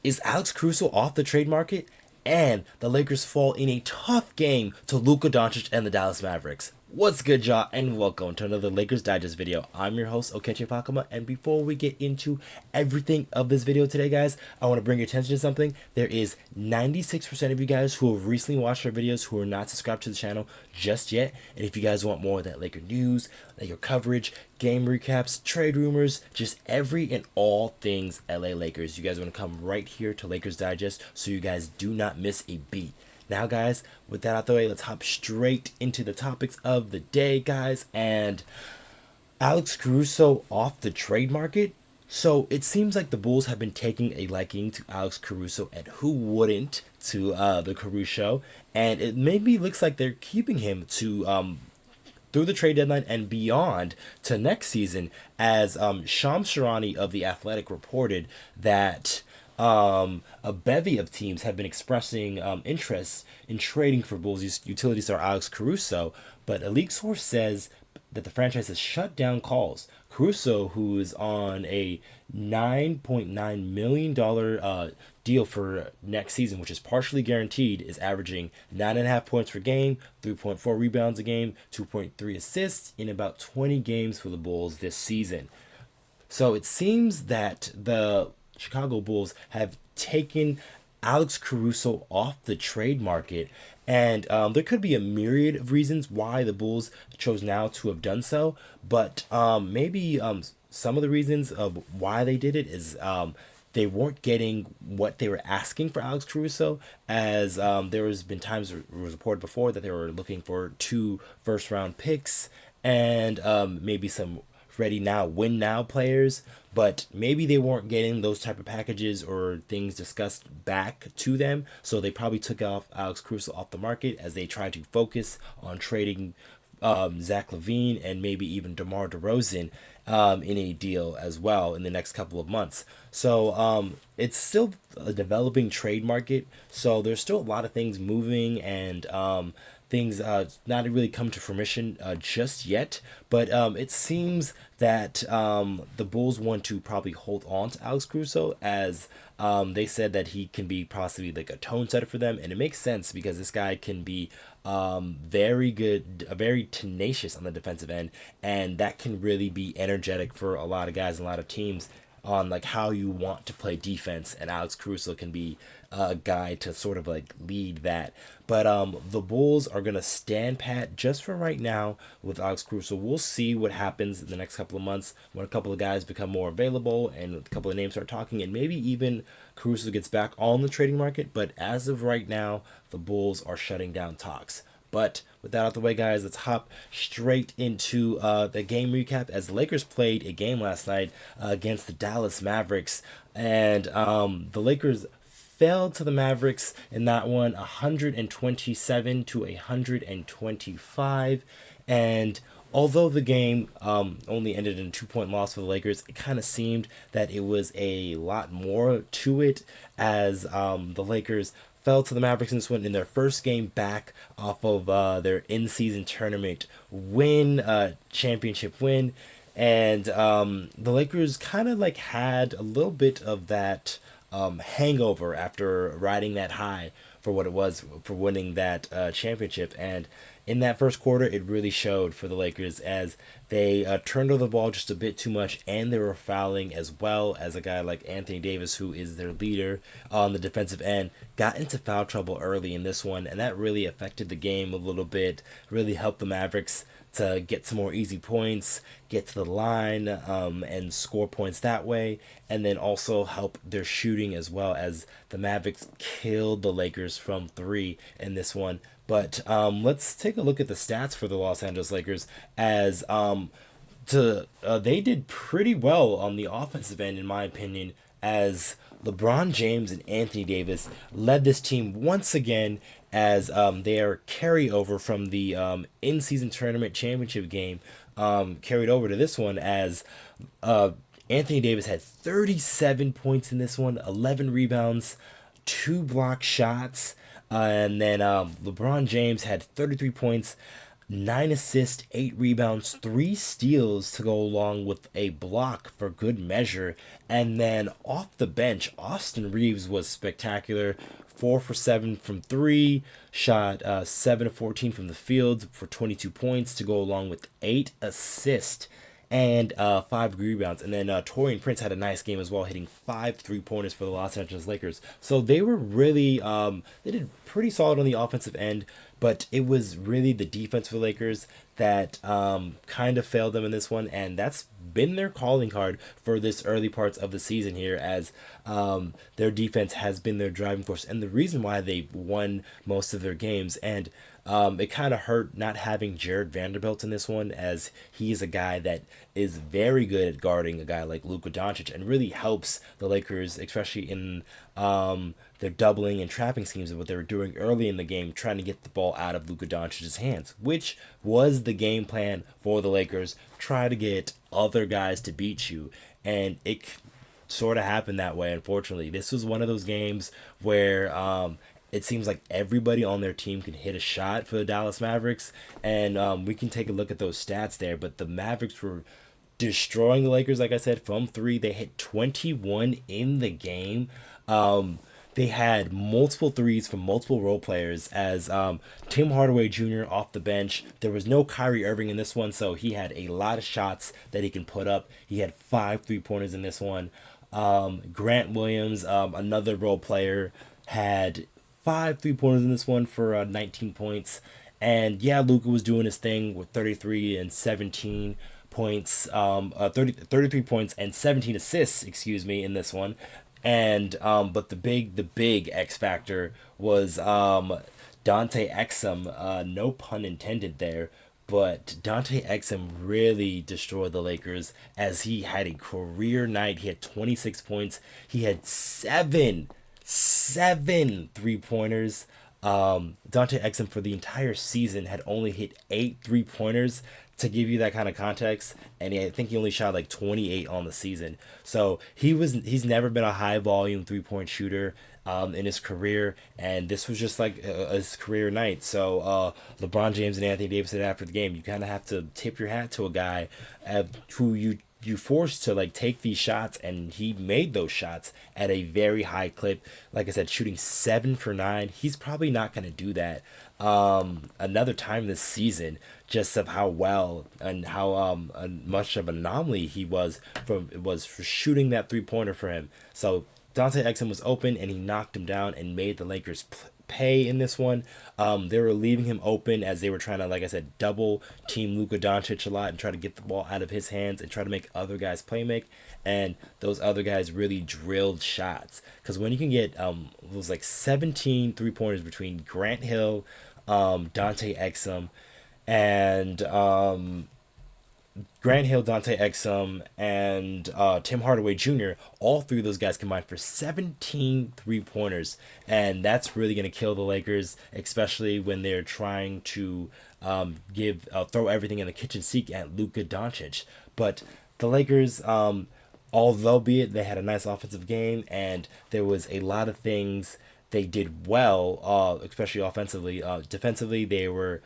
Is Alex Caruso off the trade market? And the Lakers fall in a tough game to Luka Doncic and the Dallas Mavericks. What's good, y'all, and welcome to another Lakers Digest video. I'm your host, Okechi Apakama, and before we get into everything of this video today, guys, I want to bring your attention to something. There is 96% of you guys who have recently watched our videos who are not subscribed to the channel just yet, and if you guys want more of that Laker news, Laker coverage, game recaps, trade rumors, just every and all things LA Lakers, you guys want to come right here to Lakers Digest so you guys do not miss a beat. Now, guys, with that out the way, let's hop straight into the topics of the day, guys. And Alex Caruso off the trade market. So it seems like the Bulls have been taking a liking to Alex Caruso, and who wouldn't, to the Caruso. And it maybe looks like they're keeping him to through the trade deadline and beyond to next season, as Shams Charania of The Athletic reported that a bevy of teams have been expressing interest in trading for Bulls utility star Alex Caruso, but a leak source says that the franchise has shut down calls. Caruso, who is on a $9.9 million deal for next season, which is partially guaranteed, is averaging 9.5 points per game, 3.4 rebounds a game, 2.3 assists in about 20 games for the Bulls this season. So it seems that the Chicago Bulls have taken Alex Caruso off the trade market, and there could be a myriad of reasons why the Bulls chose now to have done so, but maybe some of the reasons of why they did it is they weren't getting what they were asking for Alex Caruso, as there has been times it was reported before that they were looking for 2 first-round picks and maybe some ready now, win now players, but maybe they weren't getting those type of packages or things discussed back to them, so they probably took off Alex Caruso off the market as they tried to focus on trading Zach LaVine and maybe even DeMar DeRozan in a deal as well in the next couple of months. So it's still a developing trade market, so there's still a lot of things moving, and things not really come to fruition just yet, but it seems that the Bulls want to probably hold on to Alex Caruso, as they said that he can be possibly like a tone setter for them, and it makes sense because this guy can be very good, very tenacious on the defensive end, and that can really be energetic for a lot of guys and a lot of teams on like how you want to play defense, and Alex Caruso can be a guy to sort of like lead that. But the Bulls are gonna stand pat just for right now with Alex Caruso. We'll see what happens in the next couple of months when a couple of guys become more available and a couple of names start talking, and maybe even Caruso gets back on the trading market. But as of right now, the Bulls are shutting down talks. But with that out the way, guys, let's hop straight into the game recap, as the Lakers played a game last night against the Dallas Mavericks, and the Lakers fell to the Mavericks in that one 127 to 125. And although the game only ended in a 2-point loss for the Lakers, it kind of seemed that it was a lot more to it, as the Lakers fell to the Mavericks in this one in their first game back off of their in-season tournament win, championship win. And the Lakers kind of like had a little bit of that hangover after riding that high for what it was for winning that championship. And in that first quarter, it really showed for the Lakers, as they turned over the ball just a bit too much, and they were fouling, as well as a guy like Anthony Davis, who is their leader on the defensive end, got into foul trouble early in this one, and that really affected the game a little bit, really helped the Mavericks to get some more easy points, get to the line, and score points that way, and then also help their shooting, as well, as the Mavericks killed the Lakers from 3 in this one. But let's take a look at the stats for the Los Angeles Lakers, as they did pretty well on the offensive end, in my opinion, as LeBron James and Anthony Davis led this team once again, as they are carryover from the in-season tournament championship game, carried over to this one, as Anthony Davis had 37 points in this one, 11 rebounds, 2 block shots, and then LeBron James had 33 points, 9 assists, 8 rebounds, 3 steals to go along with a block for good measure. And then off the bench, Austin Reaves was spectacular. 4 for 7 from 3, shot 7 of 14 from the field for 22 points to go along with 8 assists and 5 rebounds. And then Torian Prince had a nice game as well, hitting 5 3-pointers for the Los Angeles Lakers. So they were really, they did pretty solid on the offensive end, but it was really the defense for the Lakers that kind of failed them in this one, and that's been their calling card for this early parts of the season here, as their defense has been their driving force and the reason why they won most of their games. And it kind of hurt not having Jared Vanderbilt in this one, as he is a guy that is very good at guarding a guy like Luka Doncic and really helps the Lakers, especially in their doubling and trapping schemes of what they were doing early in the game, trying to get the ball out of Luka Doncic's hands, which was the game plan for the Lakers. Try to get other guys to beat you, and it sort of happened that way. Unfortunately, this was one of those games where it seems like everybody on their team can hit a shot for the Dallas Mavericks, and we can take a look at those stats there. But the Mavericks were destroying the Lakers, like I said, from 3. They hit 21 in the game. They had multiple threes from multiple role players, as Tim Hardaway Jr. off the bench. There was no Kyrie Irving in this one, so he had a lot of shots that he can put up. He had 5 3-pointers in this one. Grant Williams, another role player, had 5 3-pointers in this one for 19 points. And yeah, Luka was doing his thing with 33 and 17 points, 33 points and 17 assists, excuse me, in this one. And but the big X factor was Dante Exum. No pun intended there, but Dante Exum really destroyed the Lakers, as he had a career night. He had 26 points. He had seven 3-pointers. Dante Exum for the entire season had only hit 8 3-pointers, to give you that kind of context, and I think he only shot like 28 on the season. So he's never been a high volume 3-point shooter in his career, and this was just like his career night. So LeBron James and Anthony Davis said after the game, you kind of have to tip your hat to a guy who you forced to like take these shots, and he made those shots at a very high clip. Like I said, shooting 7 for 9. He's probably not going to do that another time this season, just of how well and how much of an anomaly he was for shooting that 3-pointer for him. So Dante Exum was open, and he knocked him down and made the Lakers pay in this one. They were leaving him open, as they were trying to, like I said, double team Luka Doncic a lot and try to get the ball out of his hands and try to make other guys play make. And those other guys really drilled shots, because when you can get it was like 17 3-pointers between Grant Hill, Dante Exum, and Dante Exum, and Tim Hardaway Jr., all 3 of those guys combined for 17 3-pointers. And that's really going to kill the Lakers, especially when they're trying to throw everything in the kitchen sink at Luka Doncic. But the Lakers, although be it they had a nice offensive game, and there was a lot of things they did well, especially offensively. Defensively, they were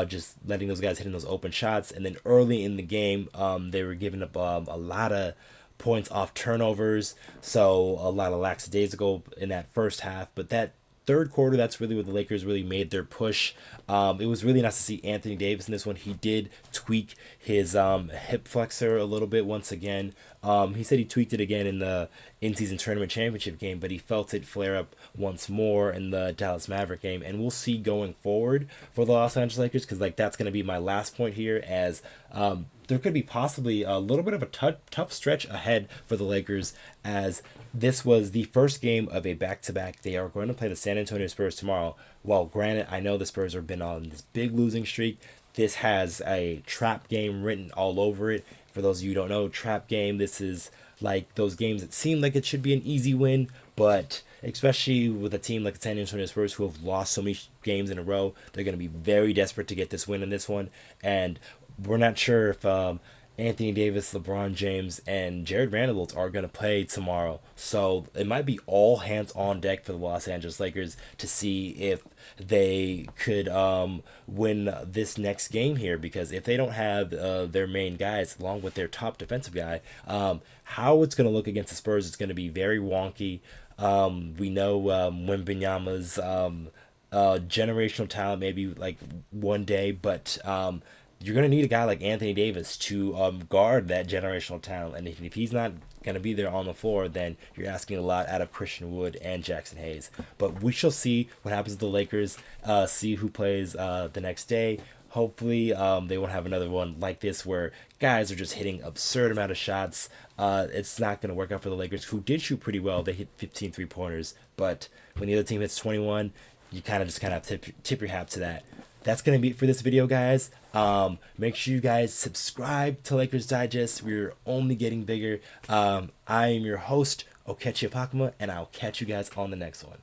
just letting those guys hitting those open shots. And then early in the game, they were giving up a lot of points off turnovers. So a lot of lackadaisical in that first half. But that third quarter, that's really where the Lakers really made their push. It was really nice to see Anthony Davis in this one. He did tweak his hip flexor a little bit once again. He said he tweaked it again in the in-season tournament championship game, but he felt it flare up once more in the Dallas Maverick game. And we'll see going forward for the Los Angeles Lakers, because like that's going to be my last point here, as there could be possibly a little bit of a tough stretch ahead for the Lakers, as this was the first game of a back-to-back. They are going to play the San Antonio Spurs tomorrow. Well, granted, I know the Spurs have been on this big losing streak. This has a trap game written all over it. For those of you who don't know, trap game, this is like those games that seem like it should be an easy win, but especially with a team like the San Antonio Spurs, who have lost so many games in a row, they're going to be very desperate to get this win in this one. And we're not sure if Anthony Davis, LeBron James, and Jared Vanderbilt are going to play tomorrow. So it might be all hands on deck for the Los Angeles Lakers to see if they could win this next game here. Because if they don't have their main guys along with their top defensive guy, how it's going to look against the Spurs is going to be very wonky. We know Wembanyama's generational talent maybe like one day, but you're going to need a guy like Anthony Davis to guard that generational talent. And if he's not going to be there on the floor, then you're asking a lot out of Christian Wood and Jackson Hayes. But we shall see what happens to the Lakers, see who plays the next day. Hopefully, they won't have another one like this where guys are just hitting absurd amount of shots. It's not going to work out for the Lakers, who did shoot pretty well. They hit 15 3-pointers. But when the other team hits 21, you kind of have to tip your hat to that. That's going to be it for this video, guys. Make sure you guys subscribe to Lakers Digest. We're only getting bigger. I am your host, Okechi Apakama, and I'll catch you guys on the next one.